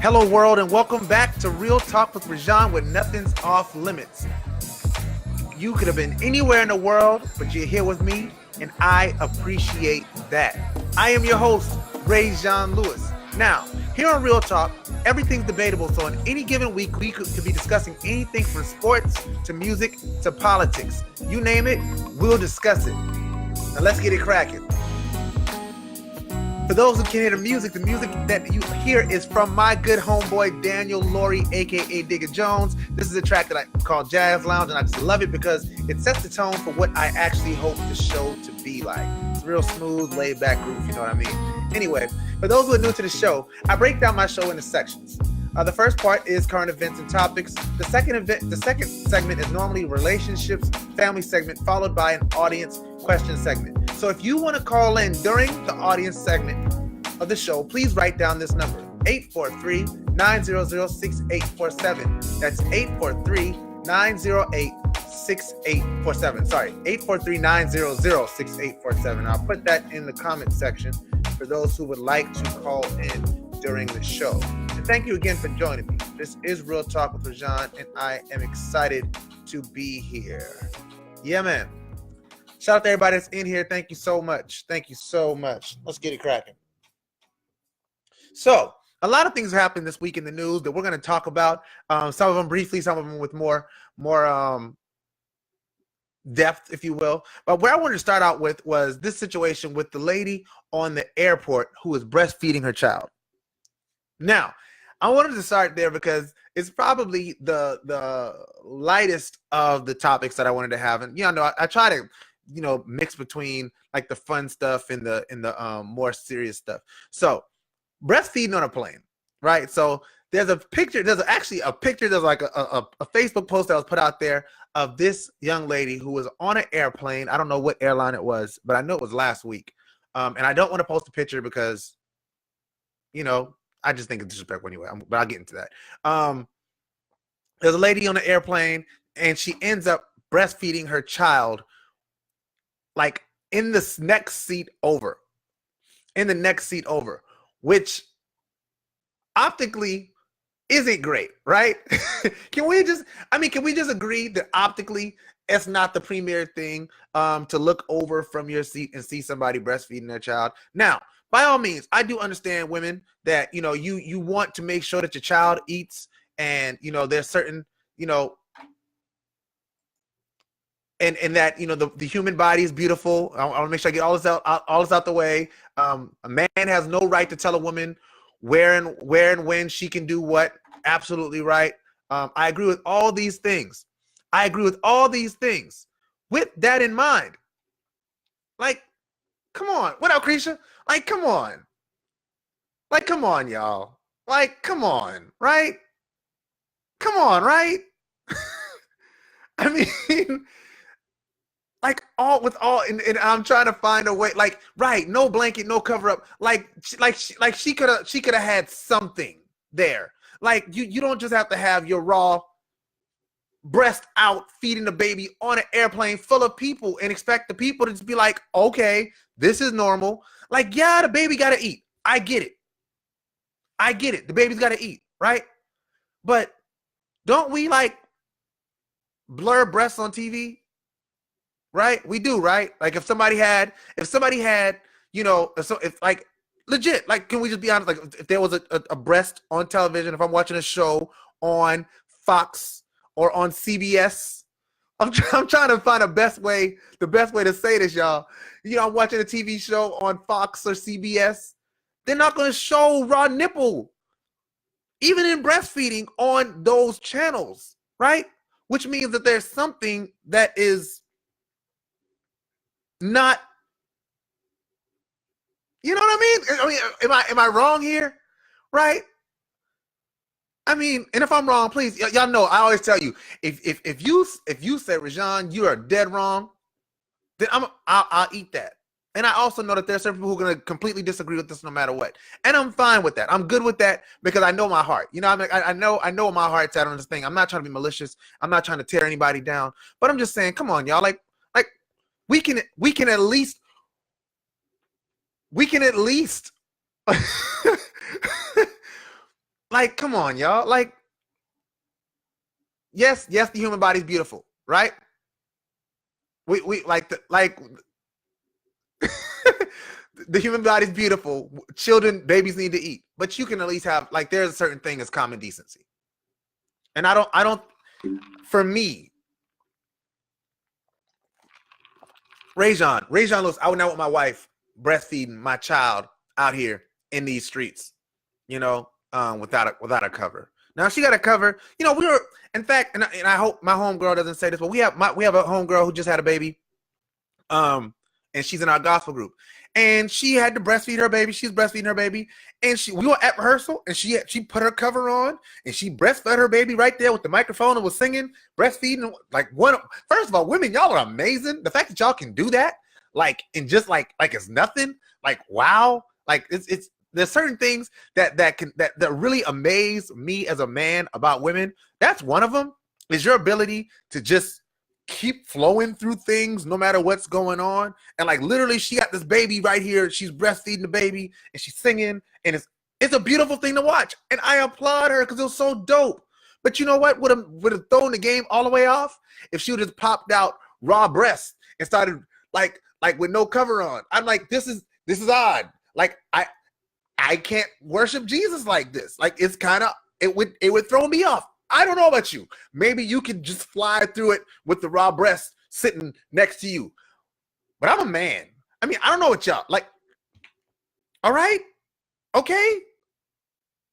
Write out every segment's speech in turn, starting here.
Hello world and welcome back to Real Talk with ReZsaun, where nothing's off limits. You could have been anywhere in the world, but you're here with me, and I appreciate that. I am your host, ReZsaun Lewis. Now, here on Real Talk, everything's debatable, so in any given week, we could be discussing anything from sports to music to politics. You name it, we'll discuss it. Now let's get it cracking. For those who can hear the music that you hear is from my good homeboy Daniel Laurie, aka Digger Jones. This is a track that I call Jazz Lounge, and I just love it because it sets the tone for what I actually hope the show to be like. It's real smooth, laid back groove, you know what I mean? Anyway, for those who are new to the show, I break down my show into sections. The first part is current events and topics. The second segment is normally relationships, family segment, followed by an audience question segment. So if you want to call in during the audience segment of the show, please write down this number, 843-900-6847. That's 843-908-6847. Sorry, 843-900-6847. I'll put that in the comment section for those who would like to call in during the show. And thank you again for joining me. This is Real Talk with ReZsaun, and I am excited to be here. Yeah, man. Shout out to everybody that's in here. Thank you so much. Thank you so much. Let's get it cracking. So, a lot of things happened this week in the news that we're going to talk about. Some of them briefly, some of them with more depth, if you will. But where I wanted to start out with was this situation with the lady on the airport who was breastfeeding her child. Now, I wanted to start there because it's probably the lightest of the topics that I wanted to have. And I try to mix between like the fun stuff and the more serious stuff. So breastfeeding on a plane, right? So there's a picture, there's like a Facebook post that was put out there of this young lady who was on an airplane. I don't know what airline it was, but I know it was last week. And I don't want to post a picture because, I just think it's disrespectful anyway, but I'll get into that. There's a lady on the airplane and she ends up breastfeeding her child like in the next seat over, which optically isn't great, right? Can we just agree that optically it's not the premier thing to look over from your seat and see somebody breastfeeding their child? Now, by all means, I do understand women that, you want to make sure that your child eats and, there's certain, and that, the human body is beautiful. I want to make sure I get all this out the way. A man has no right to tell a woman where and when she can do what. Absolutely right. I agree with all these things. With that in mind, like, come on. What up, Krisha? Like, come on. Y'all. Like, come on, right? I mean, and I'm trying to find a way, like, right, no blanket, no cover up, like she could have had something there. Like, you don't just have to have your raw breast out feeding the baby on an airplane full of people and expect the people to just be like, okay, this is normal. Like, yeah, the baby gotta eat. I get it. The baby's gotta eat, right? But don't we like blur breasts on TV? Right? We do, right? Like if somebody had, if like legit, like, can we just be honest? Like if there was a breast on television, if I'm watching a show on Fox or on CBS, I'm trying to find the best way to say this, y'all. I'm watching a TV show on Fox or CBS. They're not going to show raw nipple, even in breastfeeding on those channels, right? Which means that there's something that is not, you know what I mean? Am I wrong here? Right? I mean, and if I'm wrong, please, y'all know I always tell you, if you say ReZsaun, you are dead wrong, then I'll eat that. And I also know that there's certain people who are going to completely disagree with this no matter what. And I'm fine with that. I'm good with that because I know my heart. I know where my heart's at on this thing. I'm not trying to be malicious. I'm not trying to tear anybody down. But I'm just saying, come on, y'all. Like we can at least like, come on, y'all. Like, yes, the human body's beautiful, right? We like the human body's beautiful. Children, babies need to eat, but you can at least have like there's a certain thing as common decency. And I don't. For me, ReZsaun looks. I would not want my wife breastfeeding my child out here in these streets, without a cover. Now she got a cover. We were, in fact, and I hope my homegirl doesn't say this, but we have a homegirl who just had a baby, and she's in our gospel group, and she had to breastfeed her baby. She's breastfeeding her baby, and we were at rehearsal, and she put her cover on, and she breastfed her baby right there with the microphone and was singing, breastfeeding. Like first of all, women, y'all are amazing. The fact that y'all can do that, like, and just like it's nothing. Like, wow, like it's. There's certain things that really amaze me as a man about women. That's one of them, is your ability to just keep flowing through things no matter what's going on. And like literally she got this baby right here. She's breastfeeding the baby and she's singing, and it's a beautiful thing to watch. And I applaud her because it was so dope. But you know what would have thrown the game all the way off? If she would have popped out raw breasts and started like with no cover on. I'm like, this is odd. Like I can't worship Jesus like this. Like it's kind of, it would throw me off. I don't know about you. Maybe you can just fly through it with the raw breast sitting next to you. But I'm a man. I mean, I don't know what y'all like. All right. Okay.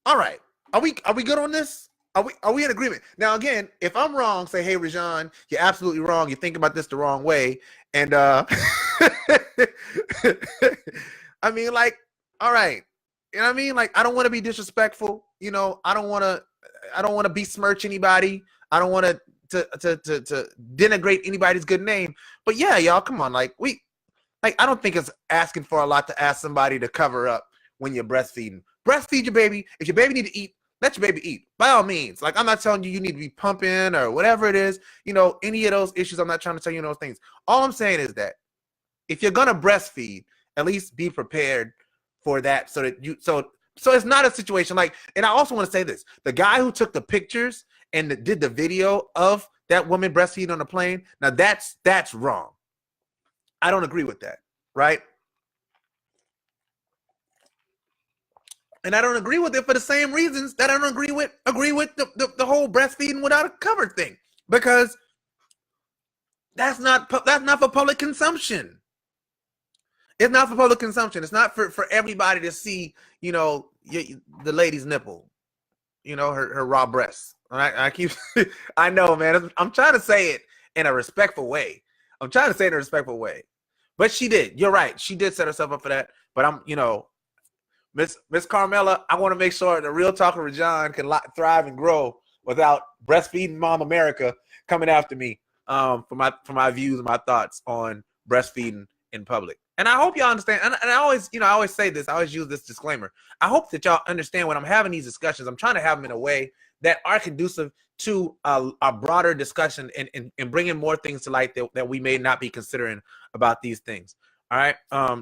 All right. Are we good on this? Are we in agreement? Now again, if I'm wrong, say, hey, ReZsaun, you're absolutely wrong. You're thinking about this the wrong way. And I mean, like, all right. You know what I mean? Like, I don't want to be disrespectful. I don't want to besmirch anybody. I don't want to denigrate anybody's good name. But yeah, y'all, come on. Like, I don't think it's asking for a lot to ask somebody to cover up when you're breastfeeding. Breastfeed your baby. If your baby need to eat, let your baby eat. By all means. Like, I'm not telling you need to be pumping or whatever it is. Any of those issues, I'm not trying to tell you those things. All I'm saying is that if you're going to breastfeed, at least be prepared for that, so it's not a situation like. And I also want to say this: the guy who took the pictures and did the video of that woman breastfeeding on the plane, now that's wrong. I don't agree with that, right? And I don't agree with it for the same reasons that I don't agree with the whole breastfeeding without a cover thing, because that's not for public consumption. It's not for public consumption. It's not for everybody to see, the lady's nipple, her raw breasts. I keep, I know, man. I'm trying to say it in a respectful way. But she did. You're right. She did set herself up for that. But I'm, Miss Carmela, I want to make sure the Real Talk of ReZsaun can thrive and grow without breastfeeding Mom America coming after me for my views and my thoughts on breastfeeding in public. And I hope y'all understand. And I always, I always say this. I always use this disclaimer. I hope that y'all understand when I'm having these discussions, I'm trying to have them in a way that are conducive to a broader discussion and bringing more things to light that we may not be considering about these things. All right.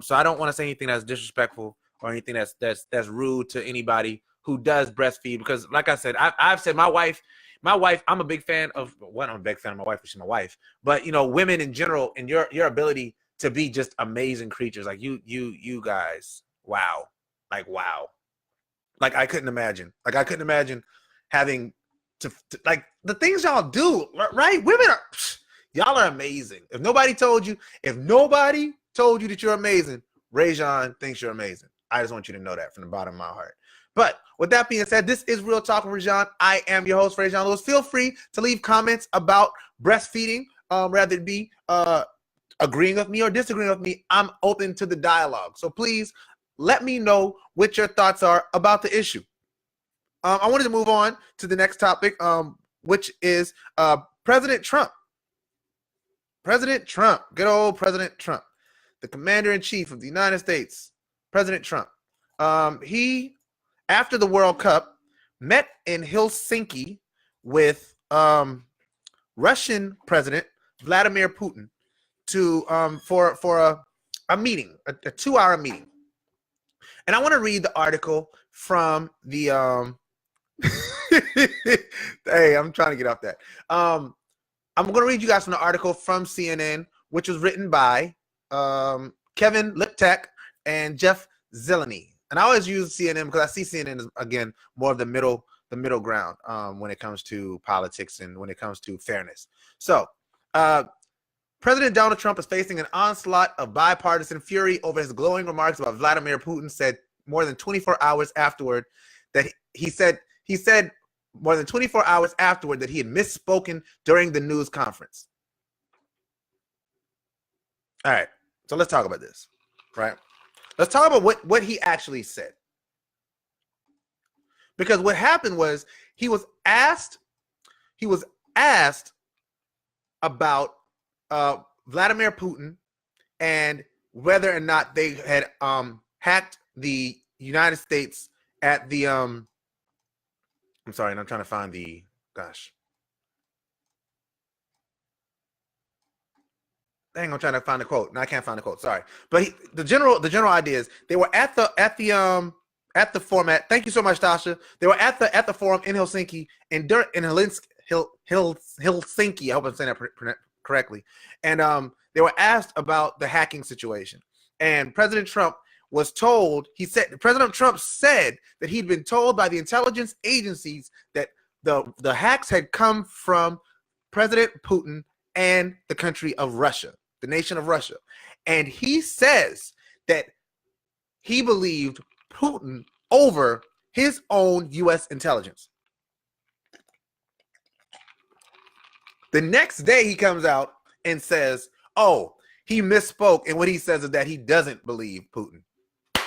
So I don't want to say anything that's disrespectful or anything that's rude to anybody who does breastfeed, because like I said, I've said my wife, I'm a big fan of, well, I'm a big fan of my wife, because she's my wife, but women in general, and your ability to be just amazing creatures. Like you guys. Wow. Like I couldn't imagine having to like the things y'all do, right? Women y'all are amazing. If nobody told you that you're amazing, ReZsaun thinks you're amazing. I just want you to know that from the bottom of my heart. But with that being said, this is Real Talk with ReZsaun. I am your host, ReZsaun Lewis. Feel free to leave comments about breastfeeding, rather it be agreeing with me or disagreeing with me. I'm open to the dialogue. So please let me know what your thoughts are about the issue. I wanted to move on to the next topic, which is President Trump. President Trump, good old President Trump, the commander-in-chief of the United States, President Trump. He, after the World Cup, met in Helsinki with Russian President Vladimir Putin to for a meeting, a 2-hour meeting. And I want to read the article from the Hey, I'm trying to get off that. I'm going to read you guys from the article from CNN, which was written by Kevin Liptak and Jeff Zeleny. And I always use CNN because I see CNN as, again, more of the middle ground when it comes to politics and when it comes to fairness. So, President Donald Trump is facing an onslaught of bipartisan fury over his glowing remarks about Vladimir Putin. Said more than 24 hours afterward that he said more than 24 hours afterward that he had misspoken during the news conference. All right, so let's talk about this, right? Let's talk about what he actually said. Because what happened was he was asked about Vladimir Putin and whether or not they had hacked the United States at the I'm sorry, and I'm trying to find the I'm trying to find the quote. No, I can't find the quote. Sorry, but the general idea is they were at the format. Thank you so much, Tasha. They were at the forum in Helsinki in Helsinki. I hope I'm saying that correctly. And they were asked about the hacking situation. And President Trump was told. President Trump said that he'd been told by the intelligence agencies that the hacks had come from President Putin and the country of Russia, the nation of Russia. And he says that he believed Putin over his own U.S. intelligence. The next day he comes out and says, oh, he misspoke. And what he says is that he doesn't believe Putin.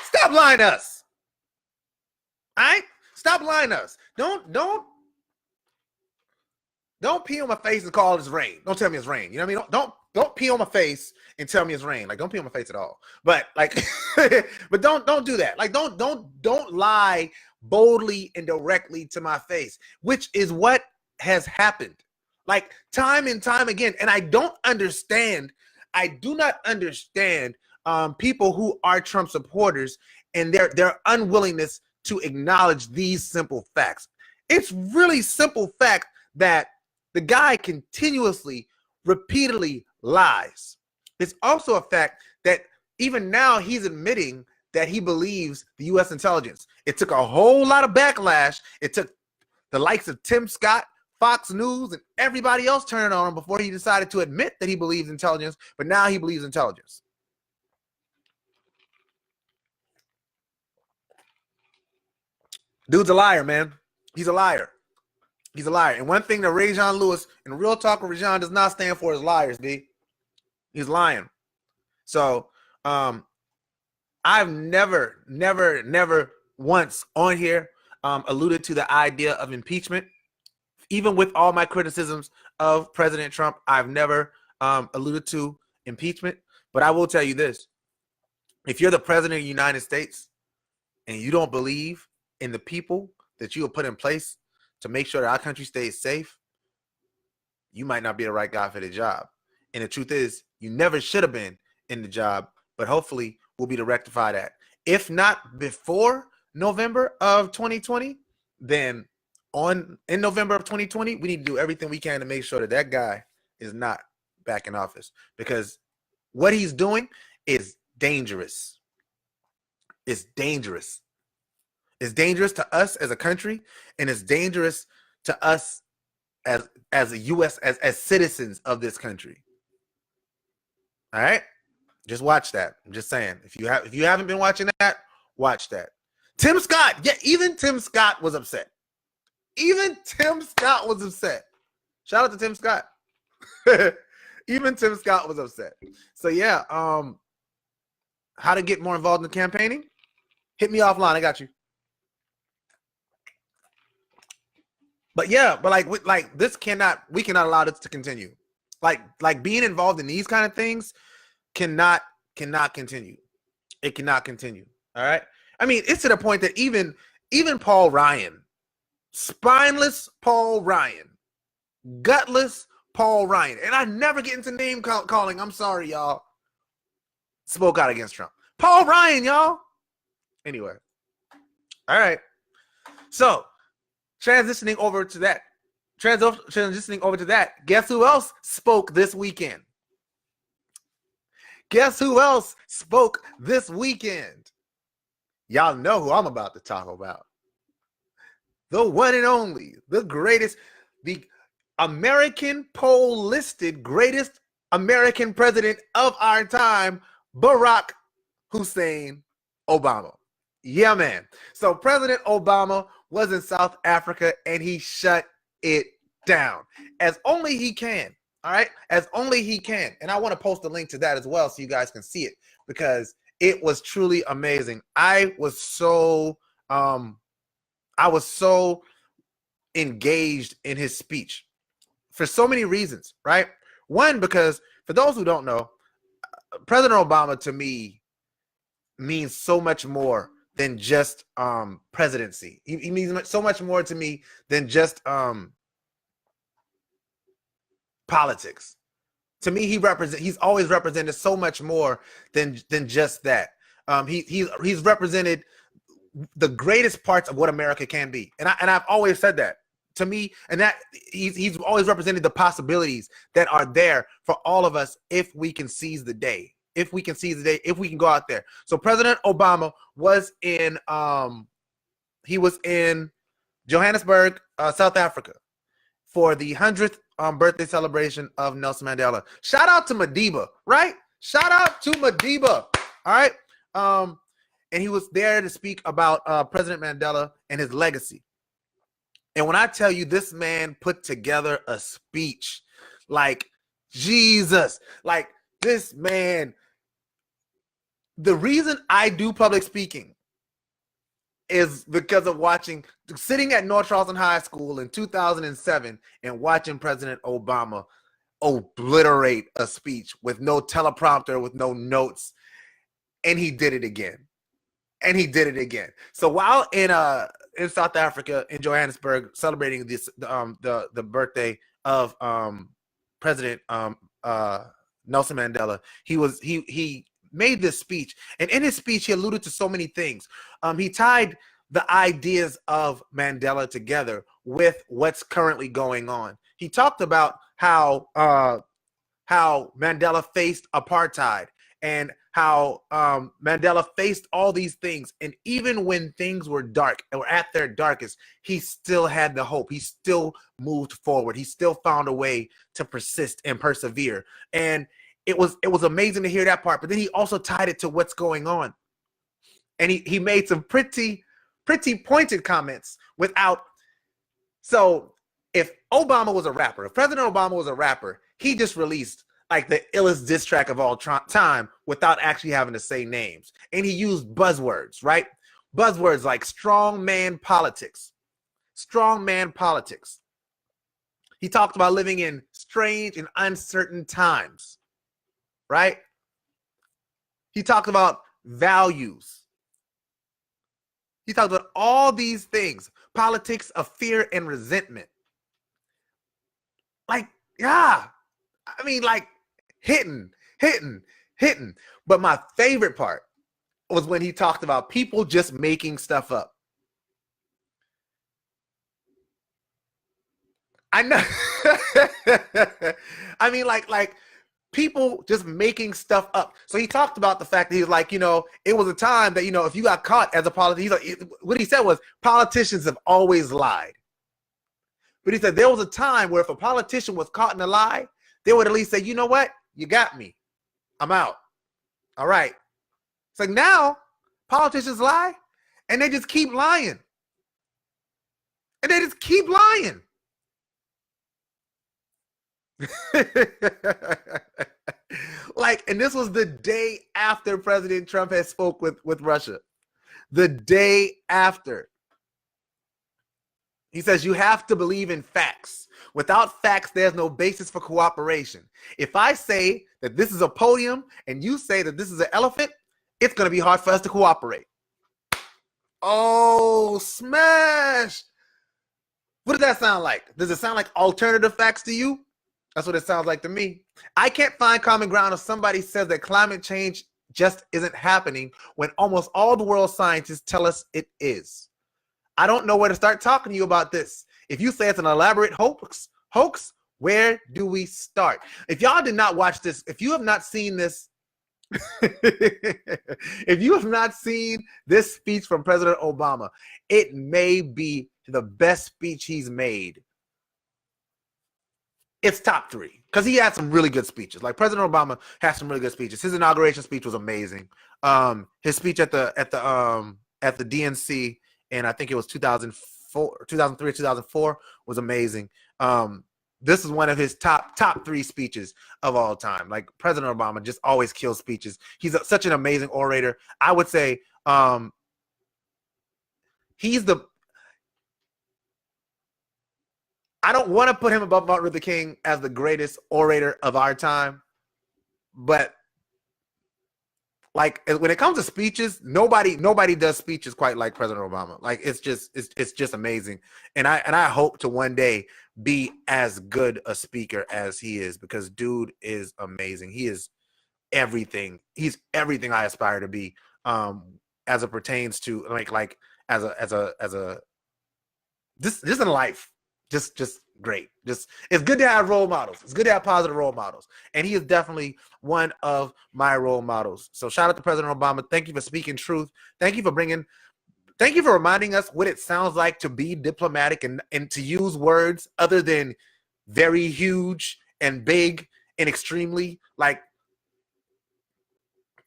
Stop lying to us. All right? Stop lying to us. Don't pee on my face and call it rain. Don't tell me it's rain. You know what I mean? Don't pee on my face and tell me it's rain. Like, don't pee on my face at all. But like, but don't do that. Like, don't lie boldly and directly to my face, which is what has happened. Like time and time again. And I do not understand people who are Trump supporters and their unwillingness to acknowledge these simple facts. It's really simple fact that the guy continuously, repeatedly lies. It's also a fact that even now he's admitting that he believes the U.S. intelligence. It took a whole lot of backlash. It took the likes of Tim Scott, Fox News, and everybody else turning on him before he decided to admit that he believes intelligence, but now he believes intelligence. Dude's a liar, man. He's a liar. He's a liar. And one thing that ReZsaun Lewis and Real Talk with ReZsaun does not stand for is liars, B. He's lying. So I've never once on here alluded to the idea of impeachment. Even with all my criticisms of President Trump, I've never alluded to impeachment. But I will tell you this. If you're the president of the United States and you don't believe in the people that you have put in place to make sure that our country stays safe, you might not be the right guy for the job. And the truth is, you never should have been in the job, but hopefully we'll be to rectify that. If not before November of 2020, then in November of 2020, we need to do everything we can to make sure that that guy is not back in office, because what he's doing is dangerous. It's dangerous. It's dangerous to us as a country, and it's dangerous to us as a U.S. as citizens of this country. All right, just watch that. I'm just saying, if you haven't been watching that, watch that. Tim Scott, yeah, even Tim Scott was upset. Even Tim Scott was upset. Shout out to Tim Scott. Even Tim Scott was upset. So yeah, how to get more involved in campaigning? Hit me offline. I got you. But yeah, but like this we cannot allow this to continue. Like being involved in these kind of things cannot continue. It cannot continue. All right. I mean, it's to the point that even Paul Ryan, spineless Paul Ryan, gutless Paul Ryan, and I never get into name calling. I'm sorry, y'all. Spoke out against Trump. Paul Ryan, y'all. Anyway. All right. So Transitioning over to that, guess who else spoke this weekend? Guess who else spoke this weekend? Y'all know who I'm about to talk about. The one and only, the greatest, the American poll listed greatest American president of our time, Barack Hussein Obama. Yeah, man. So President Obama was in South Africa and he shut it down as only he can. All right, as only he can. And I want to post a link to that as well so you guys can see it, because it was truly amazing. I was so engaged in his speech for so many reasons, right? One, because for those who don't know, President Obama to me means so much more than just presidency. He means so much more to me than just politics. To me, he's always represented so much more than just that. He's represented the greatest parts of what America can be, and I've always said that. To me, and that he's always represented the possibilities that are there for all of us if we can seize the day. If we can go out there. So President Obama was in Johannesburg, South Africa, for the 100th birthday celebration of Nelson Mandela. Shout out to Madiba, right? Shout out to Madiba. All right. And he was there to speak about President Mandela and his legacy. And when I tell you, this man put together a speech like Jesus, like this man. The reason I do public speaking is because of sitting at North Charleston High School in 2007 and watching President Obama obliterate a speech with no teleprompter, with no notes. And he did it again. So while in South Africa, in Johannesburg, celebrating the birthday of President Nelson Mandela, he made this speech, and in his speech he alluded to so many things. He tied the ideas of Mandela together with what's currently going on. He talked about how Mandela faced apartheid, and how Mandela faced all these things, and even when things were dark or at their darkest, he still had the hope. He still moved forward. He still found a way to persist and persevere. And it was amazing to hear that part. But then he also tied it to what's going on, and he made some pretty pointed comments without. So if Obama was a rapper, if President Obama was a rapper, he just released like the illest diss track of all time without actually having to say names. And he used buzzwords, right? Buzzwords like strongman politics. Strongman politics. He talked about living in strange and uncertain times, right? He talked about values. He talked about all these things. Politics of fear and resentment. Like, yeah. I mean, like, hitting. But my favorite part was when he talked about people just making stuff up. I know. I mean, like people just making stuff up. So he talked about the fact that he was like, it was a time that, if you got caught as a politician, what he said was politicians have always lied. But he said there was a time where if a politician was caught in a lie, they would at least say, you know what? You got me. I'm out. All right. It's like now politicians lie and they just keep lying. And they just keep lying. And this was the day after President Trump had spoke with Russia. The day after. He says, you have to believe in facts. Without facts, there's no basis for cooperation. If I say that this is a podium and you say that this is an elephant, it's going to be hard for us to cooperate. Oh, smash. What does that sound like? Does it sound like alternative facts to you? That's what it sounds like to me. I can't find common ground if somebody says that climate change just isn't happening when almost all the world's scientists tell us it is. I don't know where to start talking to you about this. If you say it's an elaborate hoax, where do we start? If y'all did not watch this, if you have not seen this, if you have not seen this speech from President Obama, it may be the best speech he's made. It's top 3 because he had some really good speeches. Like President Obama has some really good speeches. His inauguration speech was amazing. His speech at the DNC, and I think it was 2004, 2003, 2004 was amazing. This is one of his top 3 speeches of all time. Like President Obama just always kills speeches. He's such an amazing orator. I would say he's the. I don't want to put him above Martin Luther King as the greatest orator of our time, but like when it comes to speeches, nobody does speeches quite like President Obama. Like it's just amazing, and I hope to one day be as good a speaker as he is, because dude is amazing. He is everything. He's everything I aspire to be, as it pertains to like as a just in life. Just great. Just it's good to have role models. It's good to have positive role models. And he is definitely one of my role models. So shout out to President Obama. Thank you for speaking truth. Thank you for reminding us what it sounds like to be diplomatic and to use words other than very huge and big and extremely. Like,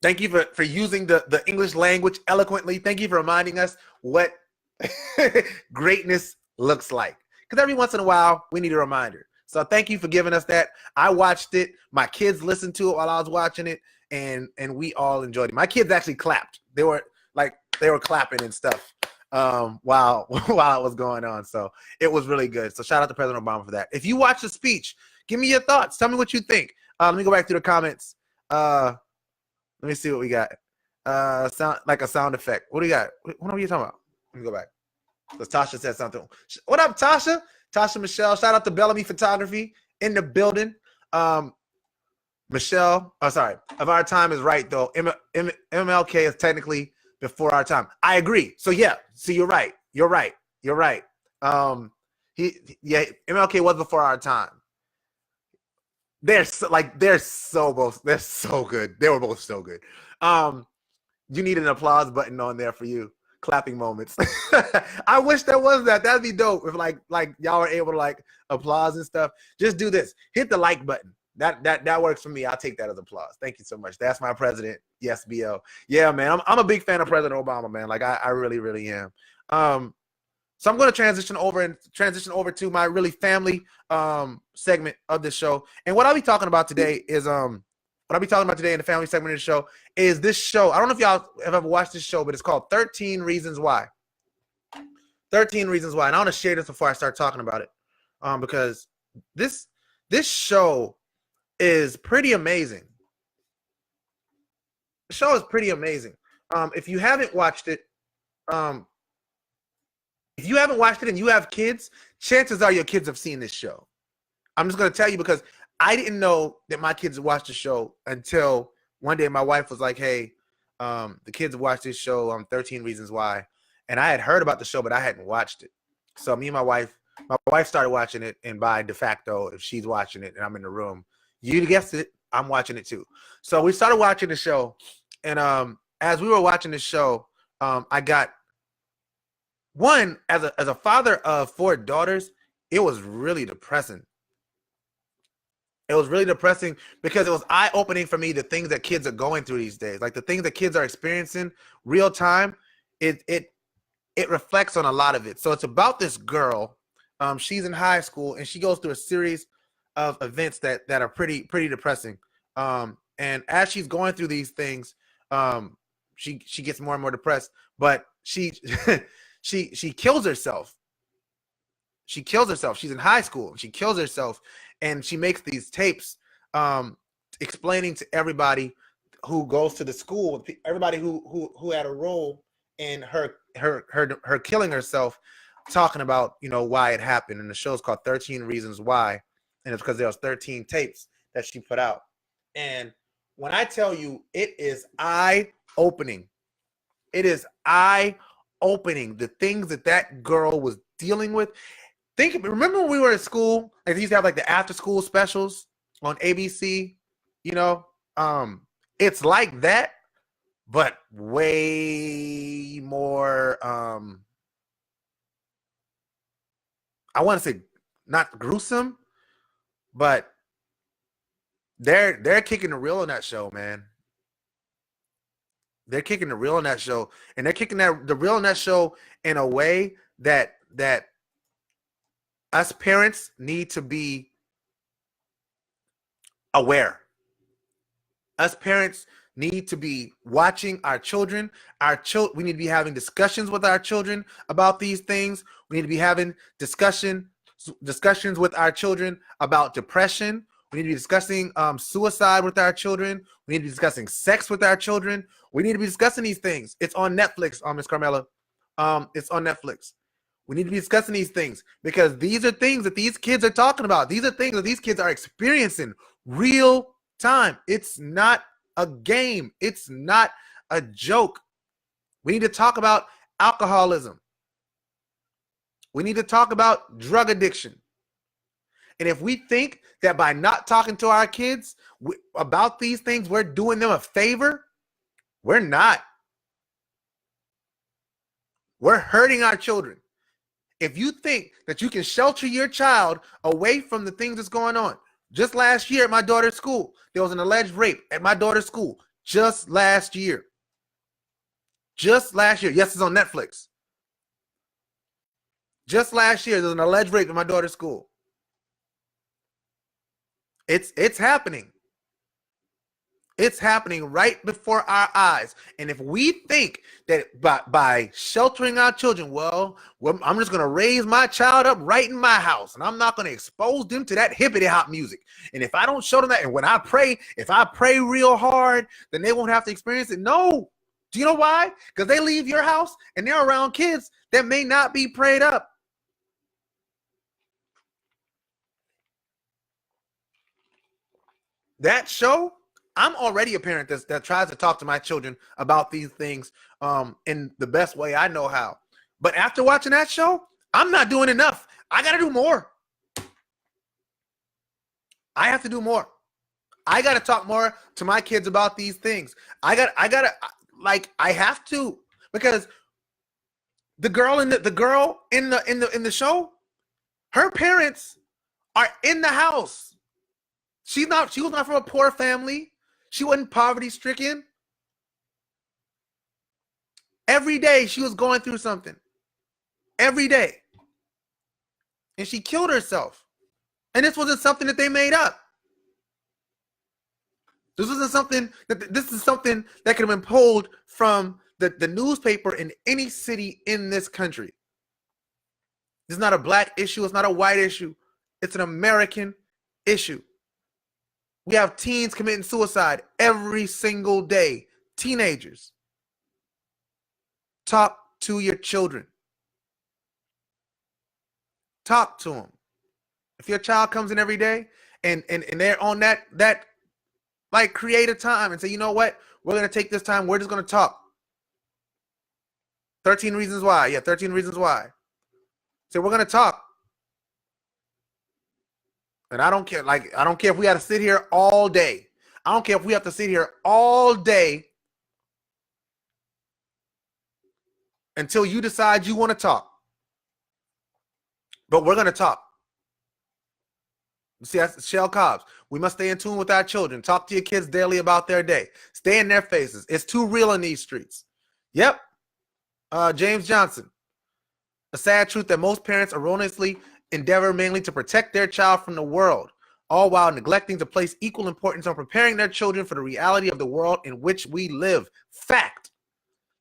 thank you for using the English language eloquently. Thank you for reminding us what greatness looks like. Because every once in a while, we need a reminder. So thank you for giving us that. I watched it. My kids listened to it while I was watching it, and we all enjoyed it. My kids actually clapped. They were clapping and stuff while it was going on. So it was really good. So shout out to President Obama for that. If you watch the speech, give me your thoughts. Tell me what you think. Let me go back through the comments. Let me see what we got. Sound like a sound effect. What do you got? What are you talking about? Let me go back. Because Tasha said something. What up, Tasha? Tasha Michelle. Shout out to Bellamy Photography in the building. Michelle, sorry. Of our time is right, though. MLK is technically before our time. I agree. So, yeah. So, you're right. You're right. MLK was before our time. They're so good. They were both so good. You need an applause button on there for you. Clapping moments. I wish there was that. That'd be dope if like y'all were able to like applause and stuff. Just do this. Hit the like button. That works for me. I'll take that as applause. Thank you so much. That's my president. Yes, BO. Yeah, man. I'm a big fan of President Obama, man. Like I really, really am. So I'm going to transition over to my really family segment of this show. And what I'll be talking about today is what I'll be talking about today in the family segment of the show is this show. I don't know if y'all have ever watched this show, but it's called 13 Reasons Why. 13 Reasons Why. And I want to share this before I start talking about it, because this show is pretty amazing. The show is pretty amazing. If you haven't watched it, and you have kids, chances are your kids have seen this show. I'm just going to tell you because I didn't know that my kids would watch the show until one day my wife was like, hey, the kids watch this show, 13 Reasons Why. And I had heard about the show, but I hadn't watched it. So me and my wife started watching it, and by de facto, if she's watching it and I'm in the room, you guessed it, I'm watching it too. So we started watching the show. And as we were watching the show, I got one, as a father of 4 daughters, it was really depressing. It was really depressing because it was eye-opening for me, the things that kids are going through these days. Like the things that kids are experiencing real time, it reflects on a lot of it. So it's about this girl. She's in high school, and she goes through a series of events that are pretty depressing. And as she's going through these things, she gets more and more depressed. But she she kills herself. She kills herself. She's in high school. She kills herself. And she makes these tapes explaining to everybody who goes to the school, everybody who had a role in her killing herself, talking about, why it happened. And the show's called 13 Reasons Why. And it's because there was 13 tapes that she put out. And when I tell you, it is eye-opening. It is eye-opening. eye-opening, the things that girl was dealing with. Remember when we were at school, like they used to have like the after-school specials on ABC, you know? It's like that, but way more, I want to say not gruesome, but they're kicking the real on that show, man. They're kicking the real on that show, and they're kicking the real on that show in a way that us parents need to be aware. Us parents need to be watching our children. We need to be having discussions with our children about these things. We need to be having discussions with our children about depression. We need to be discussing suicide with our children. We need to be discussing sex with our children. We need to be discussing these things. It's on Netflix, Ms. Carmela. It's on Netflix. We need to be discussing these things because these are things that these kids are talking about. These are things that these kids are experiencing real time. It's not a game. It's not a joke. We need to talk about alcoholism. We need to talk about drug addiction. And if we think that by not talking to our kids about these things, we're doing them a favor, we're not. We're hurting our children. If you think that you can shelter your child away from the things that's going on, just last year at my daughter's school, there was an alleged rape at my daughter's school. Just last year. Just last year. Yes, it's on Netflix. Just last year, there was an alleged rape at my daughter's school. It's happening. It's happening right before our eyes. And if we think that by sheltering our children, well, I'm just going to raise my child up right in my house, and I'm not going to expose them to that hippity hop music. And if I don't show them that, and when I pray, if I pray real hard, then they won't have to experience it. No. Do you know why? Because they leave your house and they're around kids that may not be prayed up. That show, I'm already a parent that tries to talk to my children about these things in the best way I know how. But after watching that show, I'm not doing enough. I got to do more. I have to do more. I got to talk more to my kids about these things. I have to, because the girl in the show, her parents are in the house. She was not from a poor family. She wasn't poverty stricken. Every day she was going through something. Every day. And she killed herself. And this wasn't something that they made up. This is something that could have been pulled from the newspaper in any city in this country. This is not a black issue. It's not a white issue. It's an American issue. We have teens committing suicide every single day. Teenagers. Talk to your children. Talk to them. If your child comes in every day and they're on that like, create a time and say, you know what? We're going to take this time. We're just going to talk. 13 reasons why. Yeah, 13 reasons why. So we're going to talk. And I don't care. I don't care if we have to sit here all day. I don't care if we have to sit here all day until you decide you want to talk. But we're going to talk. See, that's Shell Cobbs. We must stay in tune with our children. Talk to your kids daily about their day. Stay in their faces. It's too real in these streets. Yep. James Johnson. A sad truth that most parents erroneously endeavor mainly to protect their child from the world, all while neglecting to place equal importance on preparing their children for the reality of the world in which we live. Fact.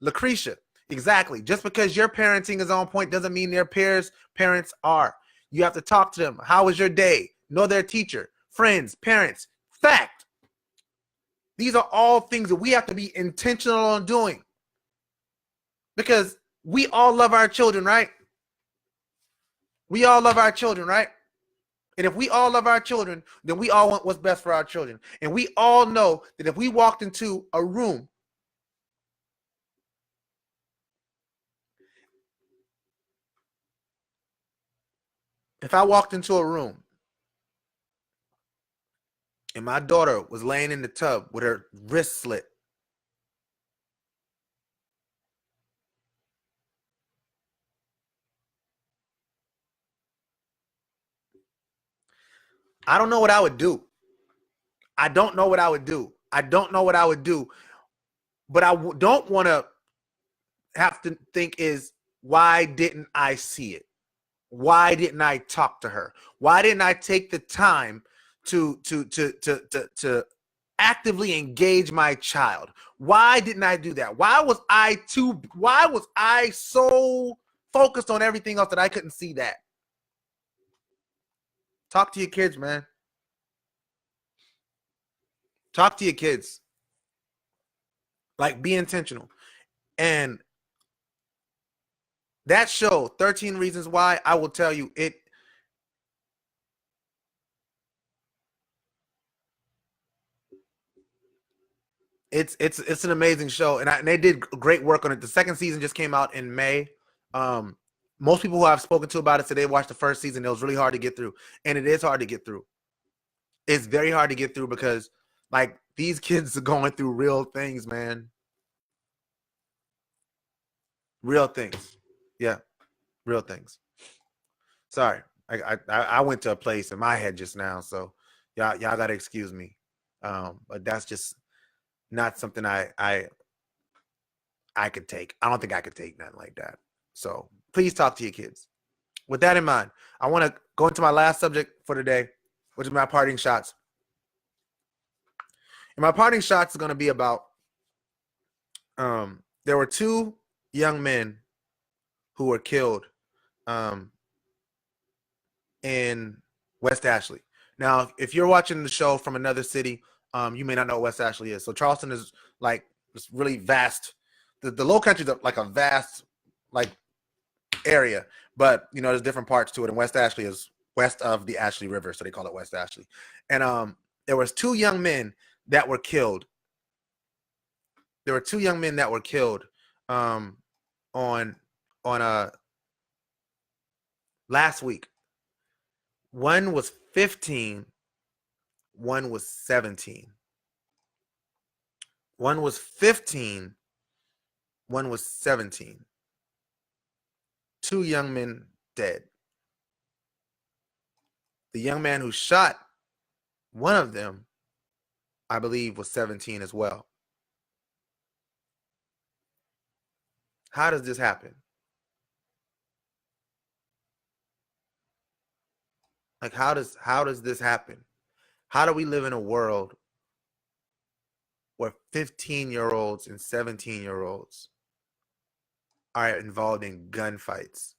Lucretia. Exactly. Just because your parenting is on point doesn't mean their peers' parents are. You have to talk to them. How was your day? Know their teacher, friends, parents. Fact. These are all things that we have to be intentional on doing. Because we all love our children, right? We all love our children, right? And if we all love our children, then we all want what's best for our children. And we all know that if we walked into a room If I walked into a room and my daughter was laying in the tub with her wrist slit, I don't know what I would do. I don't know what I would do. I don't know what I would do. But I don't want to have to think is, why didn't I see it? Why didn't I talk to her? Why didn't I take the time to actively engage my child? Why didn't I do that? Why was I so focused on everything else that I couldn't see that? Talk to your kids, man. Talk to your kids. Like, be intentional. And that show, 13 Reasons Why, I will tell you, it's an amazing show, and they did great work on it. The second season just came out in May. Um, Most people who I've spoken to about it said they watched the first season. It was really hard to get through, and it is hard to get through. It's very hard to get through because, like, these kids are going through real things, man. Real things. Yeah, real things. Sorry, I went to a place in my head just now, so y'all gotta excuse me. But that's just not something I could take. I don't think I could take nothing like that. So please talk to your kids. With that in mind, I want to go into my last subject for today, which is my parting shots. And my parting shots is going to be about there were two young men who were killed in West Ashley. Now, if you're watching the show from another city, you may not know what West Ashley is. So Charleston is like this really vast. The Low Country is like a vast like area, but you know there's different parts to it. And West Ashley is west of the Ashley River, so they call it West Ashley. And there was two young men that were killed. There were two young men that were killed on last week. One was 15, one was 17. One was 15, one was 17. Two young men dead. The young man who shot one of them, I believe, was 17 as well. How does this happen? Like, how does this happen? How do we live in a world where 15-year-olds and 17-year-olds are involved in gunfights?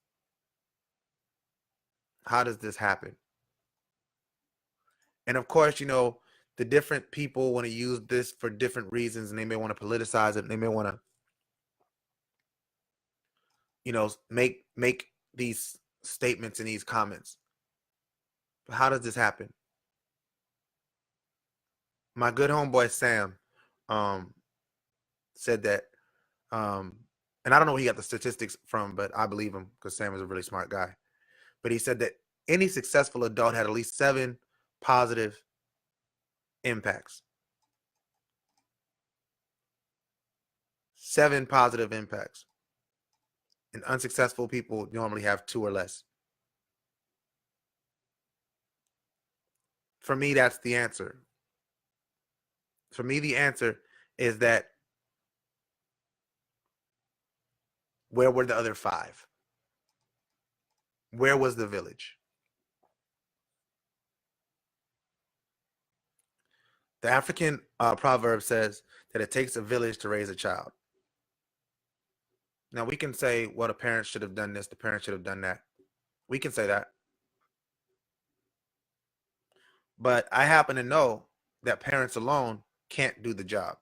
How does this happen? And of course, you know, the different people want to use this for different reasons, and they may want to politicize it, and they may want to, you know, make these statements and these comments. But how does this happen? My good homeboy Sam said that, and I don't know where he got the statistics from, but I believe him because Sam is a really smart guy. But he said that any successful adult had at least 7 positive impacts. 7 positive impacts. And unsuccessful people normally have 2 or less. For me, that's the answer. For me, the answer is that where were the other 5? Where was the village? The African proverb says that it takes a village to raise a child. Now, we can say, well, the parents should have done this, the parents should have done that. We can say that. But I happen to know that parents alone can't do the job.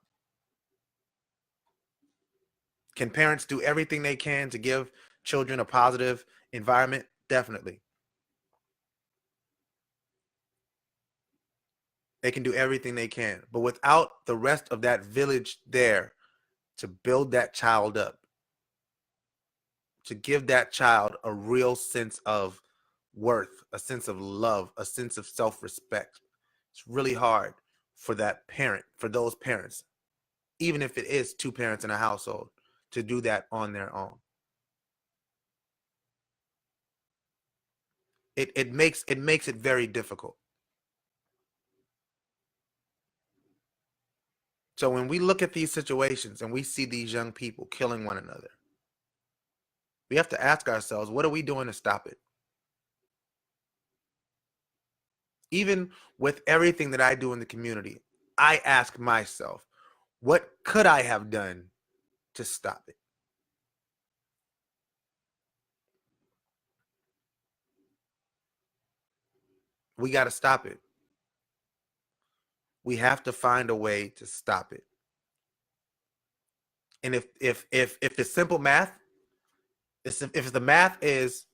Can parents do everything they can to give children a positive environment? Definitely. They can do everything they can. But without the rest of that village there to build that child up, to give that child a real sense of worth, a sense of love, a sense of self-respect. It's really hard for that parent, for those parents, even if it is two parents in a household, to do that on their own. It makes it very difficult. So when we look at these situations and we see these young people killing one another, we have to ask ourselves, what are we doing to stop it? Even with everything that I do in the community, I ask myself, what could I have done to stop it? We got to stop it. We have to find a way to stop it. And if it's simple math, if the math is,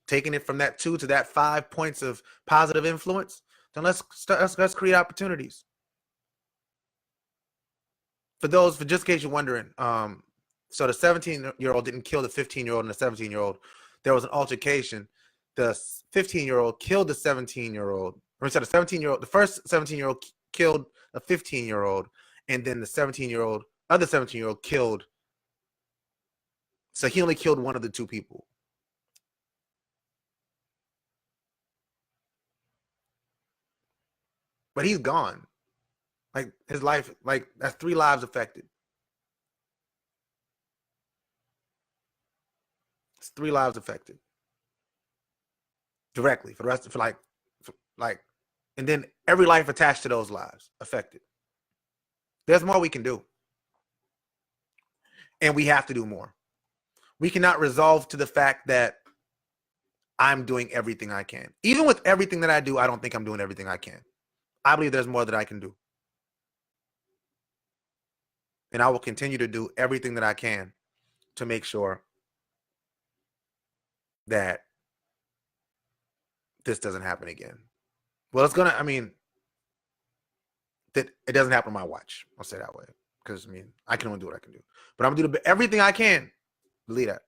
taking it from that 2 to that 5 points of positive influence, then let's create opportunities. For just in case you're wondering, so the 17-year-old didn't kill the 15-year-old and the 17-year-old. There was an altercation. The 15-year-old killed the 17-year-old. Or instead, the first 17-year-old killed a 15-year-old, and then the other 17-year-old killed. So he only killed one of the two people. But he's gone. Like, his life, like, that's 3 lives affected. It's 3 lives affected directly for the rest, and then every life attached to those lives affected. There's more we can do, and we have to do more. We cannot resolve to the fact that I'm doing everything I can. Even with everything that I do, I don't think I'm doing everything I can. I believe there's more that I can do, and I will continue to do everything that I can to make sure that this doesn't happen again. Well, that it doesn't happen on my watch. I'll say it that way, because I can only do what I can do, but I'm gonna do everything I can. Believe that.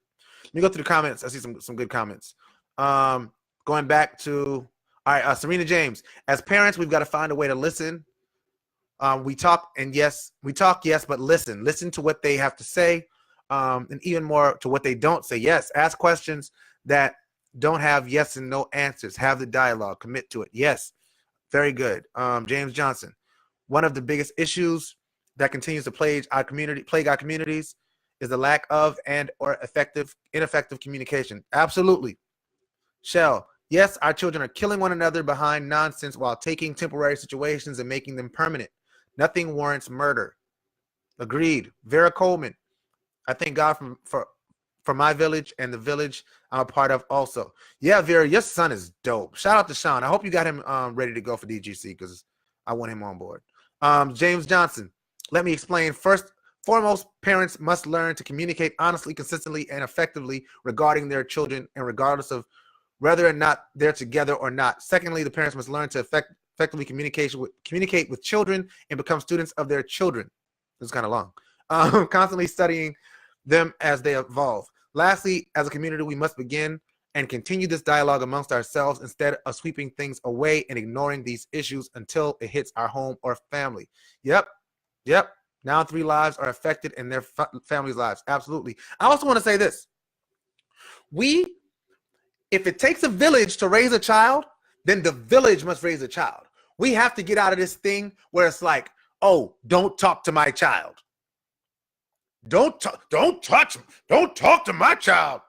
Let me go through the comments. I see some good comments. Going back to, all right, Serena James. As parents, we've got to find a way to listen. We talk, yes, but listen to what they have to say, and even more to what they don't say. Yes, ask questions that don't have yes and no answers. Have the dialogue. Commit to it. Yes, very good. James Johnson. One of the biggest issues that continues to plague our communities is the lack of and or ineffective communication. Absolutely. Shell. Yes, our children are killing one another behind nonsense while taking temporary situations and making them permanent. Nothing warrants murder. Agreed. Vera Coleman. I thank God for my village and the village I'm a part of also. Yeah, Vera, your son is dope. Shout out to Sean. I hope you got him ready to go for DGC, because I want him on board. James Johnson. Let me explain. Foremost, parents must learn to communicate honestly, consistently, and effectively regarding their children, and regardless of whether or not they're together or not. Secondly, the parents must learn to effectively communicate with children and become students of their children. This is kind of long. Constantly studying them as they evolve. Lastly, as a community, we must begin and continue this dialogue amongst ourselves instead of sweeping things away and ignoring these issues until it hits our home or family. Yep. Now 3 lives are affected in their families' lives. Absolutely. I also want to say this. If it takes a village to raise a child, then the village must raise a child. We have to get out of this thing where it's like, oh, don't talk to my child. Don't touch him. Don't talk to my child.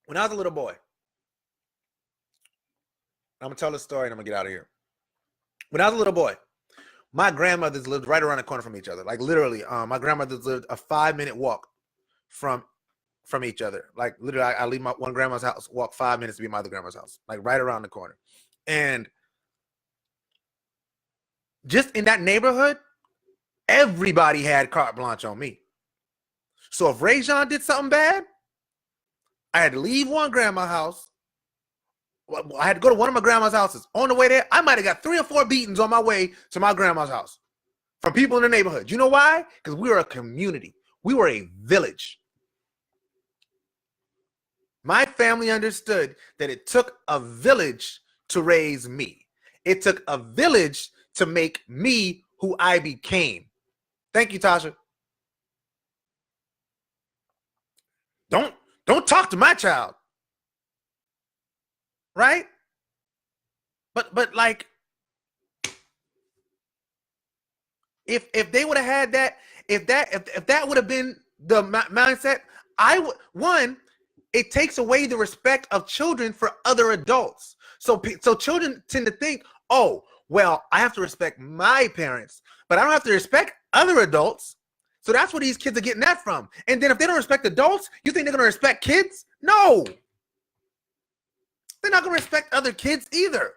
When I was a little boy, I'm going to tell this story and I'm going to get out of here. When I was a little boy, my grandmothers lived right around the corner from each other. Like, literally, my grandmothers lived a 5-minute walk from each other. Like, literally, I leave my one grandma's house, walk 5 minutes to be my other grandma's house, like right around the corner. And just in that neighborhood, everybody had carte blanche on me. So if ReZsaun did something bad, I had to leave one grandma's house. I had to go to one of my grandma's houses. On the way there, I might have got 3 or 4 beatings on my way to my grandma's house from people in the neighborhood. You know why? Because we were a community. We were a village. My family understood that it took a village to raise me. It took a village to make me who I became. Thank you, Tasha. Don't talk to my child. Right? But like, if they would have had that, if that would have been the mindset, it takes away the respect of children for other adults. So children tend to think, oh, well, I have to respect my parents, but I don't have to respect other adults. So that's where these kids are getting that from. And then if they don't respect adults, you think they're going to respect kids? No. They're not going to respect other kids either.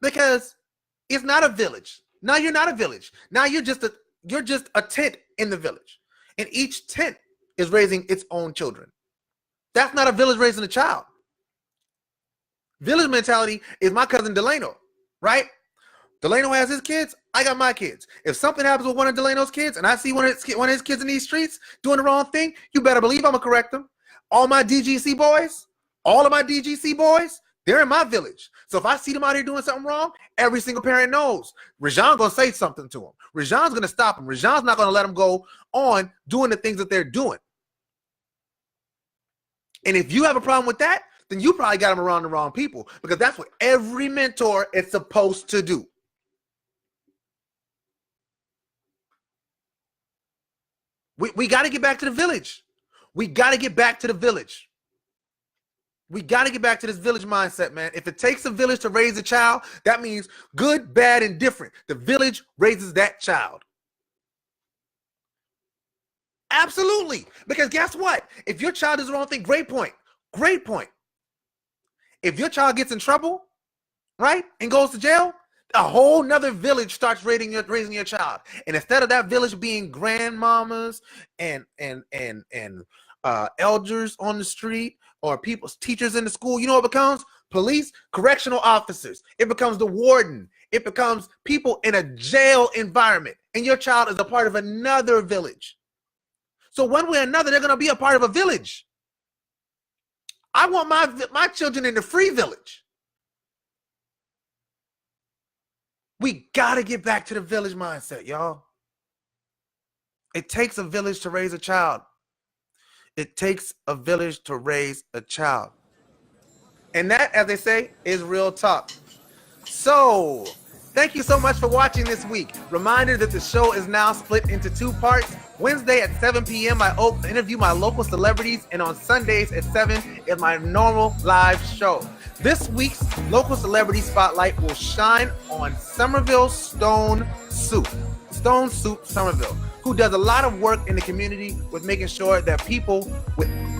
Because it's not a village. Now you're not a village. Now you're just a tent in the village. And each tent is raising its own children. That's not a village raising a child. Village mentality is my cousin Delano, right? Delano has his kids. I got my kids. If something happens with one of Delano's kids and I see one of his kids in these streets doing the wrong thing, you better believe I'm going to correct them. All of my DGC boys, they're in my village. So if I see them out here doing something wrong, every single parent knows. ReZsaun going to say something to them. ReZsaun's going to stop them. ReZsaun's not going to let them go on doing the things that they're doing. And if you have a problem with that, then you probably got them around the wrong people, because that's what every mentor is supposed to do. We got to get back to the village. We got to get back to the village. We got to get back to this village mindset, man. If it takes a village to raise a child, that means good, bad, and different. The village raises that child. Absolutely. Because guess what? If your child does the wrong thing, great point. Great point. If your child gets in trouble, right, and goes to jail, a whole nother village starts raising your child. And instead of that village being grandmamas and elders on the street or teachers in the school, you know what it becomes? Police, correctional officers. It becomes the warden. It becomes people in a jail environment. And your child is a part of another village. So one way or another, they're going to be a part of a village. I want my children in the free village. We got to get back to the village mindset, y'all. It takes a village to raise a child. It takes a village to raise a child. And that, as they say, is real talk. So, thank you so much for watching this week. Reminder that the show is now split into 2 parts. Wednesday at 7 p.m. I interview my local celebrities, and on Sundays at 7 is my normal live show. This week's local celebrity spotlight will shine on Somerville Stone Soup Somerville, who does a lot of work in the community with making sure that people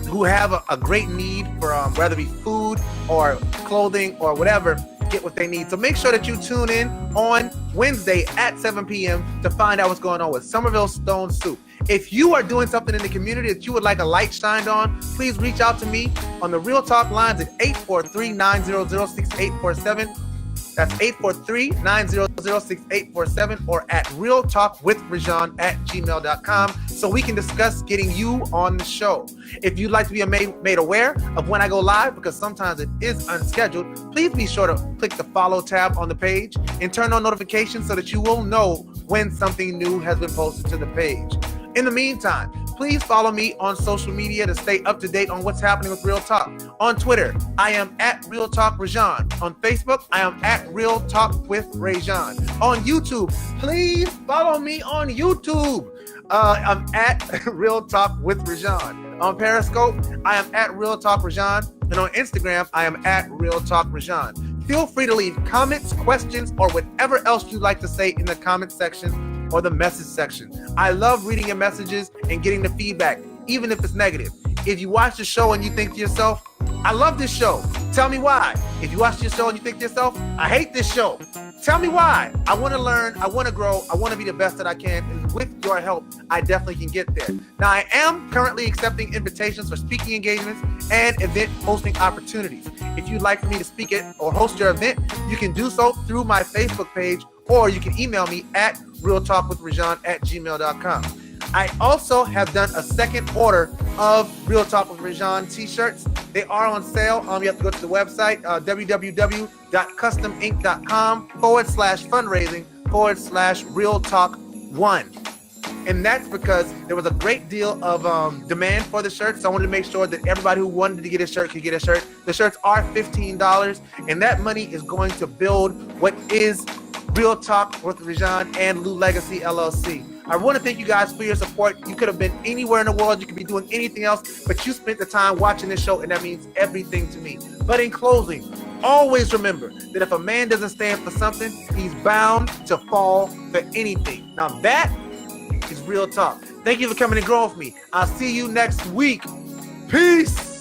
who have a great need for whether it be food or clothing or whatever, get what they need. So make sure that you tune in on Wednesday at 7 p.m. to find out what's going on with Somerville Stone Soup. If you are doing something in the community that you would like a light shined on, please reach out to me on the Real Talk lines at 843-900-6847. That's 843-900-6847, or at realtalkwithrezaun@gmail.com, so we can discuss getting you on the show. If you'd like to be made aware of when I go live, because sometimes it is unscheduled, please be sure to click the follow tab on the page and turn on notifications so that you will know when something new has been posted to the page. In the meantime, please follow me on social media to stay up to date on what's happening with Real Talk. On Twitter, I am at Real Talk ReZsaun. On Facebook, I am at Real Talk with ReZsaun. On YouTube, please follow me on YouTube. I'm at Real Talk with ReZsaun. On Periscope, I am at Real Talk ReZsaun. And on Instagram, I am at Real Talk ReZsaun. Feel free to leave comments, questions, or whatever else you'd like to say in the comment section or the message section. I love reading your messages and getting the feedback, even if it's negative. If you watch the show and you think to yourself, I love this show, tell me why. If you watch this show and you think to yourself, I hate this show, tell me why. I want to learn, I want to grow, I want to be the best that I can, and with your help, I definitely can get there. Now, I am currently accepting invitations for speaking engagements and event hosting opportunities. If you'd like for me to speak it or host your event, you can do so through my Facebook page, or you can email me at realtalkwithrezaun@gmail.com. I also have done a second order of Real Talk with ReZsaun t-shirts. They are on sale. You have to go to the website, www.customink.com/fundraising/Real Talk 1. And that's because there was a great deal of demand for the shirts. So I wanted to make sure that everybody who wanted to get a shirt could get a shirt. The shirts are $15, and that money is going to build what is Real Talk with ReZsaun and Lou Legacy LLC. I want to thank you guys for your support. You could have been anywhere in the world. You could be doing anything else, but you spent the time watching this show, and that means everything to me. But in closing, always remember that if a man doesn't stand for something, he's bound to fall for anything. Now that is Real Talk. Thank you for coming and growing with me. I'll see you next week. Peace.